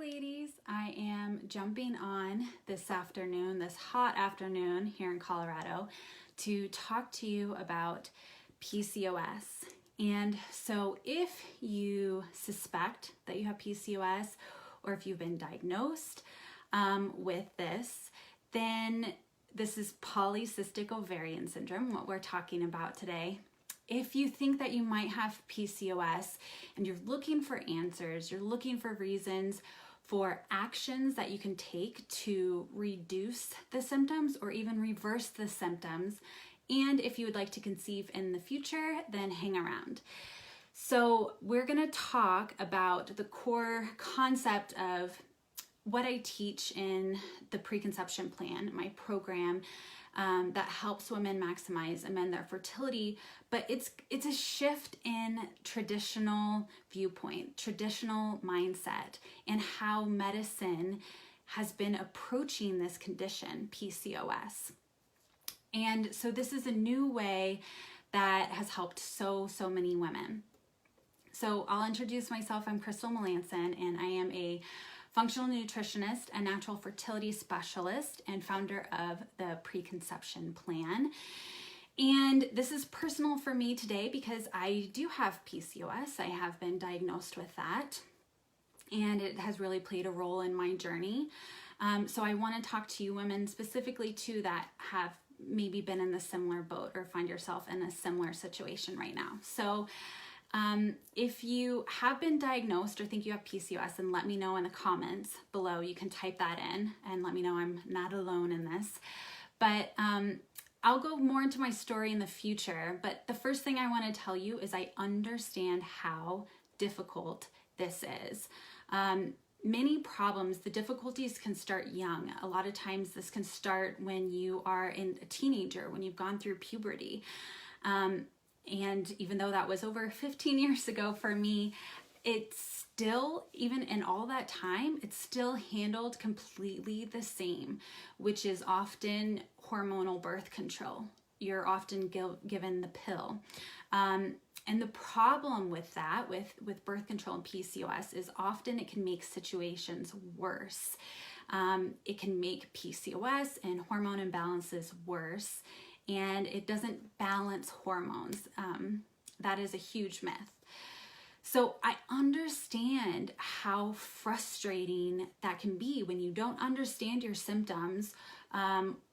ladies. I am jumping on this afternoon, this hot afternoon here in Colorado, to talk to you about PCOS. And so if you suspect that you have PCOS, or if you've been diagnosed with this, then this is polycystic ovarian syndrome, what we're talking about today. If you think that you might have PCOS and you're looking for answers, you're looking for reasons for actions that you can take to reduce the symptoms or even reverse the symptoms, and if you would like to conceive in the future, then hang around. So we're going to talk about the core concept of what I teach in the preconception plan, my program, that helps women maximize and amend their fertility, but it's a shift in traditional viewpoint, traditional mindset, and how medicine has been approaching this condition, PCOS. And so this is a new way that has helped so many women. So I'll introduce myself. I'm Crystal Melanson, and I am a functional nutritionist, a natural fertility specialist, and founder of the Preconception Plan. And this is personal for me today because I do have PCOS. I have been diagnosed with that, and it has really played a role in my journey. So I want to talk to you women specifically too that have maybe been in the similar boat or find yourself in a similar situation right now. So if you have been diagnosed or think you have PCOS, then let me know in the comments below. You can type that in and let me know I'm not alone in this. But I'll go more into my story in the future. But the first thing I want to tell you is I understand how difficult this is. Many problems, the difficulties can start young. A lot of times this can start when you are a teenager, when you've gone through puberty. And even though that was over 15 years ago for me, it's still, even in all that time, it's still handled completely the same, which is often hormonal birth control. You're often given the pill. And the problem with that, with birth control and PCOS, is often it can make situations worse. It can make PCOS and hormone imbalances worse, and it doesn't balance hormones. That is a huge myth. So I understand how frustrating that can be when you don't understand your symptoms,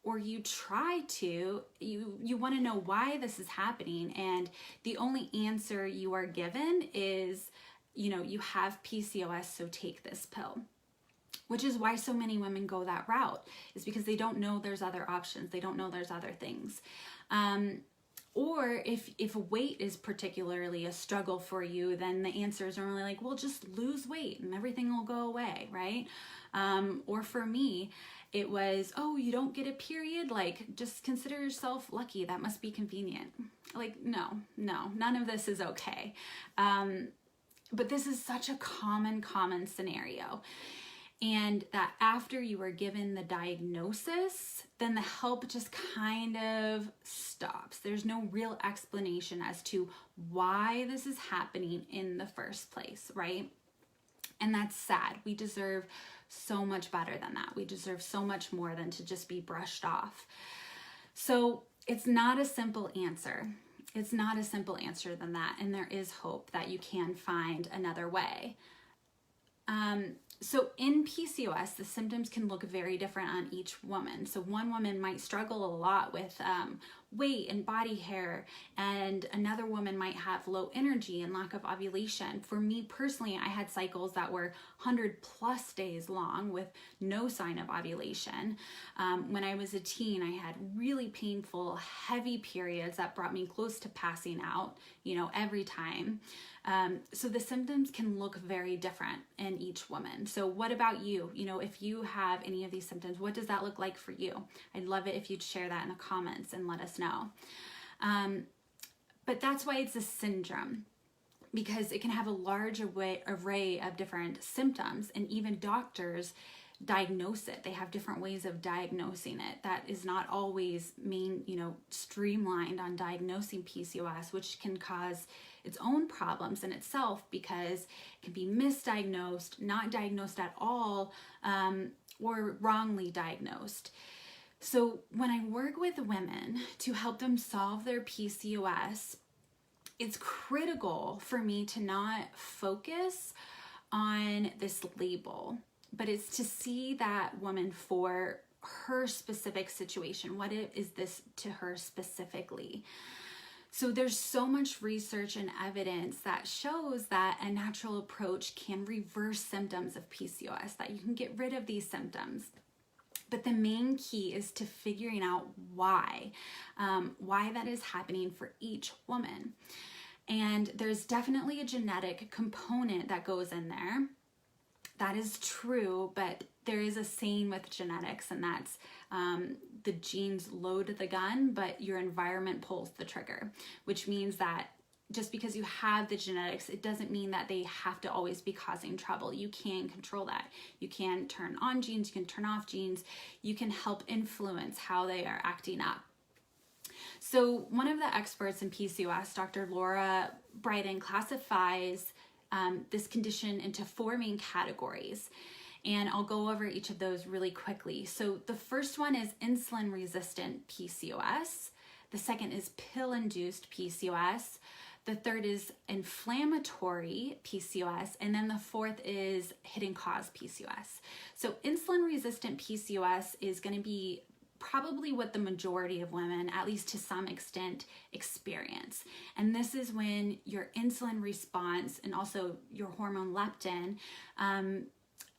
or you try to, you want to know why this is happening, and the only answer you are given is, you have PCOS, so take this pill. Which is why so many women go that route, is because they don't know there's other options. They don't know there's other things. Or if weight is particularly a struggle for you, then the answers are only like, well, just lose weight and everything will go away, right? Or for me, it was, oh, you don't get a period? Like, just consider yourself lucky. That must be convenient. Like, no, none of this is okay. But this is such a common scenario. And that after you are given the diagnosis, then the help just kind of stops. There's no real explanation as to why this is happening in the first place, right? And that's sad. We deserve so much better than that. We deserve so much more than to just be brushed off. So it's not a simple answer. It's not a simple answer than that. And there is hope that you can find another way. So in PCOS, the symptoms can look very different on each woman. So one woman might struggle a lot with weight and body hair, and another woman might have low energy and lack of ovulation. For me personally, I had cycles that were 100+ days long with no sign of ovulation. When I was a teen, I had really painful, heavy periods that brought me close to passing out, every time. So the symptoms can look very different in each woman. So what about you? If you have any of these symptoms, what does that look like for you? I'd love it if you'd share that in the comments and let us know. But that's why it's a syndrome, because it can have a large array of different symptoms, and even doctors diagnose it. They have different ways of diagnosing it. That is not always streamlined on diagnosing PCOS, which can cause its own problems in itself because it can be misdiagnosed, not diagnosed at all, or wrongly diagnosed. So when I work with women to help them solve their PCOS, it's critical for me to not focus on this label, but it's to see that woman for her specific situation. What is this to her specifically? So there's so much research and evidence that shows that a natural approach can reverse symptoms of PCOS, that you can get rid of these symptoms. But the main key is to figuring out why that is happening for each woman. And there's definitely a genetic component that goes in there. That is true, but there is a saying with genetics, and that's the genes load the gun, but your environment pulls the trigger, which means that just because you have the genetics, it doesn't mean that they have to always be causing trouble. You can control that. You can turn on genes, you can turn off genes, you can help influence how they are acting up. So one of the experts in PCOS, Dr. Laura Brighton, classifies this condition into 4 main categories. And I'll go over each of those really quickly. So the first one is insulin-resistant PCOS. The second is pill-induced PCOS. The third is inflammatory PCOS. And then the fourth is hidden cause PCOS. So insulin-resistant PCOS is going to be probably what the majority of women, at least to some extent, experience. And this is when your insulin response and also your hormone leptin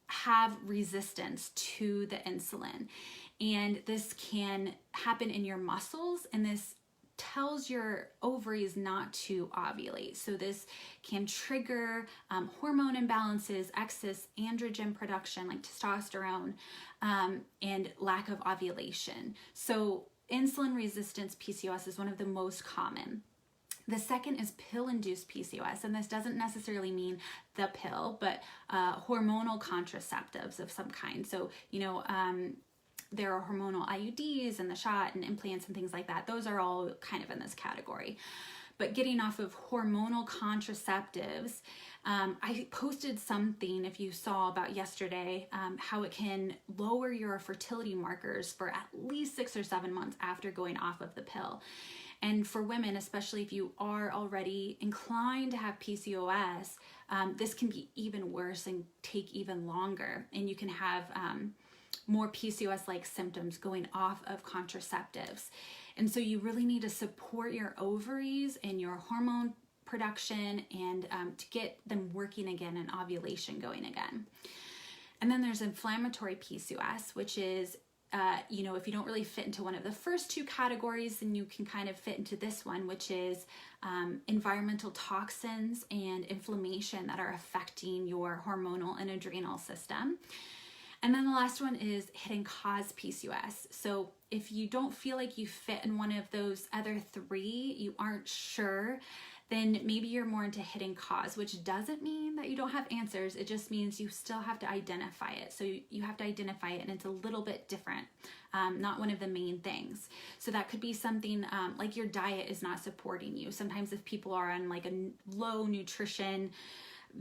have resistance to the insulin. And this can happen in your muscles, and this tells your ovaries not to ovulate. So this can trigger hormone imbalances, excess androgen production like testosterone, and lack of ovulation. So insulin resistance PCOS is one of the most common. The second is pill-induced PCOS, and this doesn't necessarily mean the pill, but hormonal contraceptives of some kind. So, there are hormonal IUDs and the shot and implants and things like that. Those are all kind of in this category. But getting off of hormonal contraceptives, I posted something, if you saw, about yesterday, how it can lower your fertility markers for at least 6 or 7 months after going off of the pill. And for women, especially if you are already inclined to have PCOS, this can be even worse and take even longer. And you can have more PCOS-like symptoms going off of contraceptives. And so you really need to support your ovaries and your hormone production and to get them working again and ovulation going again. And then there's inflammatory PCOS, which is if you don't really fit into one of the first 2 categories, then you can kind of fit into this one, which is environmental toxins and inflammation that are affecting your hormonal and adrenal system. And then the last one is hidden cause PCOS. So if you don't feel like you fit in one of those other 3, you aren't sure, then maybe you're more into hidden cause, which doesn't mean that you don't have answers. It just means you still have to identify it. So you have to identify it, and it's a little bit different, not one of the main things. So that could be something like your diet is not supporting you. Sometimes if people are on like a low nutrition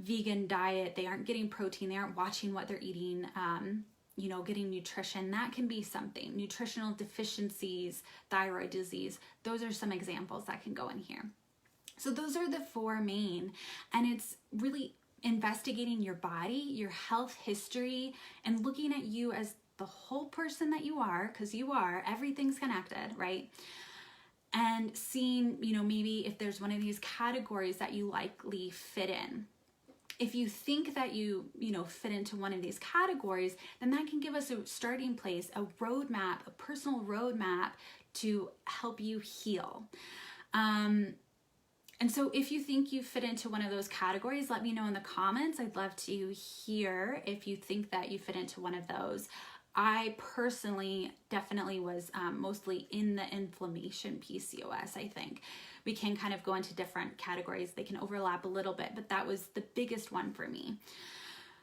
vegan diet, they aren't getting protein, they aren't watching what they're eating, getting nutrition, that can be something. Nutritional deficiencies, thyroid disease, those are some examples that can go in here. So those are the 4 main, and it's really investigating your body, your health history, and looking at you as the whole person that you are, because you are, everything's connected, right? And seeing, maybe if there's one of these categories that you likely fit in. If you think that you fit into one of these categories, then that can give us a starting place, a roadmap, a personal roadmap to help you heal. And so if you think you fit into one of those categories, let me know in the comments. I'd love to hear if you think that you fit into one of those. I personally definitely was mostly in the inflammation PCOS, I think. We can kind of go into different categories. They can overlap a little bit, but that was the biggest one for me.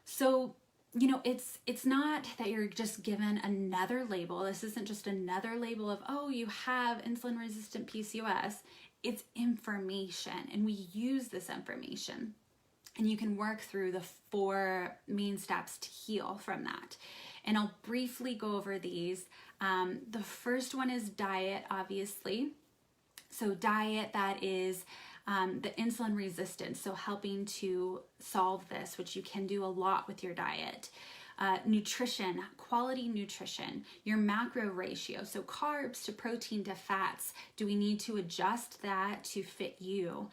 So, it's not that you're just given another label. This isn't just another label of, oh, you have insulin resistant PCOS. It's information, and we use this information. And you can work through the 4 main steps to heal from that. And I'll briefly go over these. The first one is diet, obviously. So diet, that is the insulin resistance, so helping to solve this, which you can do a lot with your diet. Nutrition, quality nutrition, your macro ratio, so carbs to protein to fats. Do we need to adjust that to fit you?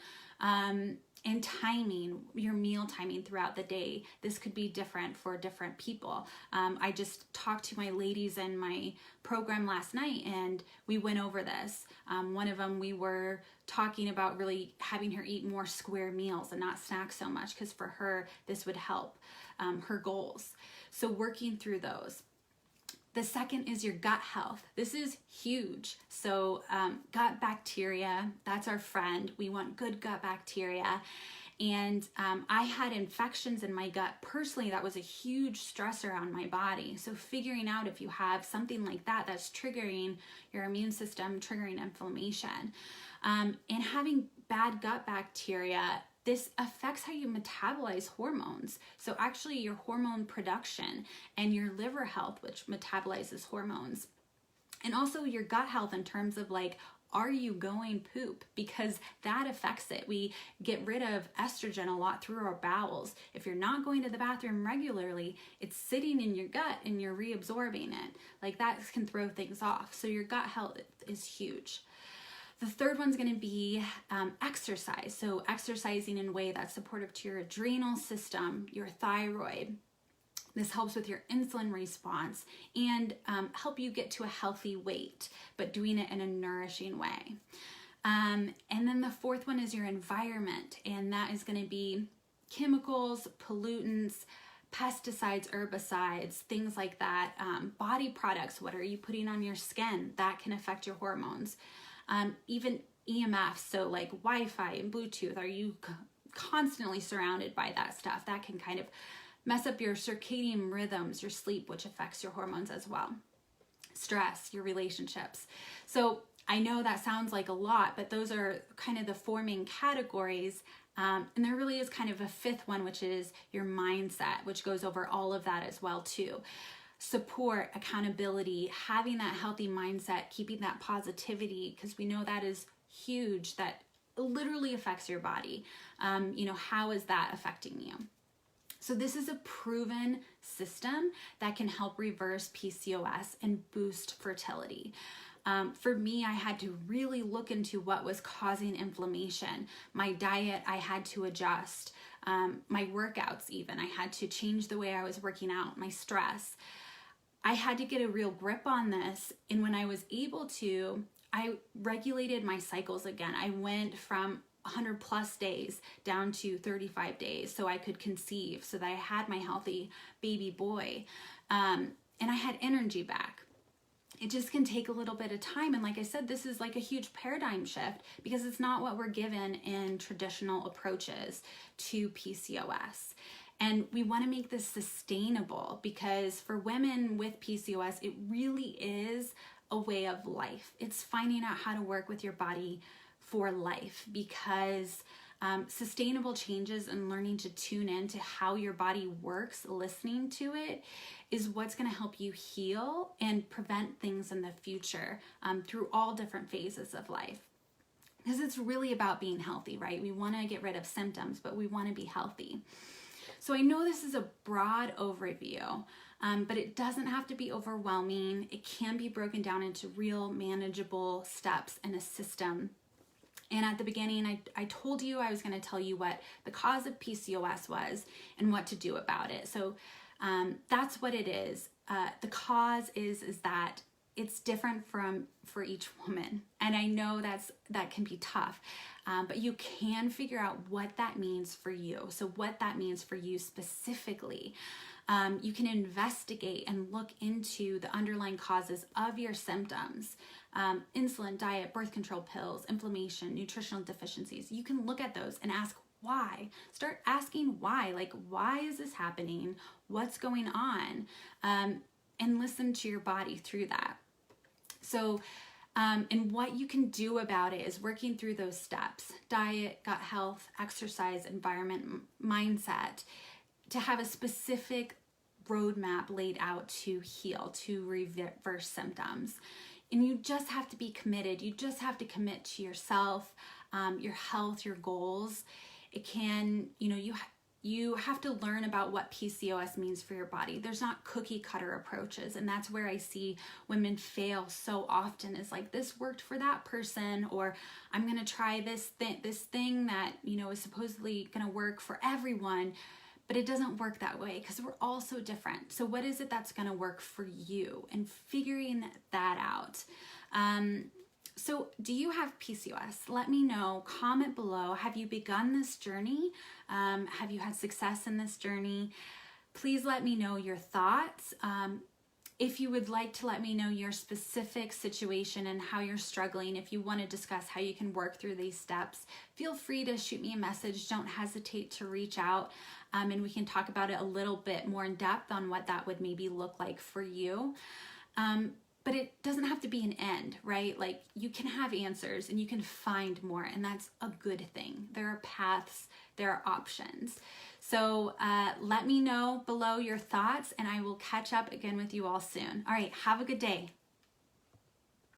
And timing, your meal timing throughout the day. This could be different for different people. I just talked to my ladies in my program last night, and we went over this. One of them, we were talking about really having her eat more square meals and not snack so much, because for her, this would help her goals. So working through those. The second is your gut health. This is huge. So gut bacteria, that's our friend. We want good gut bacteria. And I had infections in my gut. Personally, that was a huge stressor on my body. So figuring out if you have something like that that's triggering your immune system, triggering inflammation. And having bad gut bacteria, this affects how you metabolize hormones. So actually your hormone production and your liver health, which metabolizes hormones. And also your gut health in terms of like, are you going poop? Because that affects it. We get rid of estrogen a lot through our bowels. If you're not going to the bathroom regularly, it's sitting in your gut and you're reabsorbing it. Like that can throw things off. So your gut health is huge. The third one's going to be exercise. So exercising in a way that's supportive to your adrenal system, your thyroid. This helps with your insulin response and help you get to a healthy weight, but doing it in a nourishing way. And then the fourth one is your environment, and that is going to be chemicals, pollutants, pesticides, herbicides, things like that. Body products, what are you putting on your skin? That can affect your hormones. Even EMFs, so like Wi-Fi and Bluetooth, are you constantly surrounded by that stuff? That can kind of mess up your circadian rhythms, your sleep, which affects your hormones as well. Stress, your relationships. So I know that sounds like a lot, but those are kind of the 4 main categories. And there really is kind of a 5th one, which is your mindset, which goes over all of that as well too. Support, accountability, having that healthy mindset, keeping that positivity, because we know that is huge, that literally affects your body. How is that affecting you? So this is a proven system that can help reverse PCOS and boost fertility. For me, I had to really look into what was causing inflammation. My diet, I had to adjust. My workouts even, I had to change the way I was working out, my stress. I had to get a real grip on this, and when I was able to, I regulated my cycles again. I went from 100 plus days down to 35 days so I could conceive, so that I had my healthy baby boy, and I had energy back. It just can take a little bit of time, and like I said, this is like a huge paradigm shift because it's not what we're given in traditional approaches to PCOS. And we want to make this sustainable because for women with PCOS, it really is a way of life. It's finding out how to work with your body for life, because sustainable changes and learning to tune in to how your body works, listening to it, is what's going to help you heal and prevent things in the future through all different phases of life. Because it's really about being healthy, right? We want to get rid of symptoms, but we want to be healthy. So I know this is a broad overview, but it doesn't have to be overwhelming. It can be broken down into real manageable steps and a system. And at the beginning, I told you I was going to tell you what the cause of PCOS was and what to do about it. So that's what it is. The cause is that it's different for each woman. And I know that can be tough, but you can figure out what that means for you. So what that means for you specifically. You can investigate and look into the underlying causes of your symptoms. Insulin, diet, birth control pills, inflammation, nutritional deficiencies. You can look at those and ask why. Start asking why. Like, why is this happening? what's going on, and listen to your body through that. So, and what you can do about it is working through those steps: diet, gut health, exercise, environment, mindset, to have a specific roadmap laid out to heal, to reverse symptoms. And you just have to be committed. You just have to commit to yourself, your health, your goals. It can, you have to learn about what PCOS means for your body. There's not cookie cutter approaches. And that's where I see women fail so often, is like, this worked for that person, or I'm going to try this thing that, is supposedly going to work for everyone. But it doesn't work that way, because we're all so different. So what is it that's going to work for you, and figuring that out. So do you have PCOS? Let me know. Comment below. Have you begun this journey? Have you had success in this journey? Please let me know your thoughts. If you would like to let me know your specific situation and how you're struggling, if you want to discuss how you can work through these steps, feel free to shoot me a message. Don't hesitate to reach out, and we can talk about it a little bit more in depth on what that would maybe look like for you. But it doesn't have to be an end, right? Like, you can have answers and you can find more, and that's a good thing. There are paths, there are options. So let me know below your thoughts, and I will catch up again with you all soon. All right, have a good day.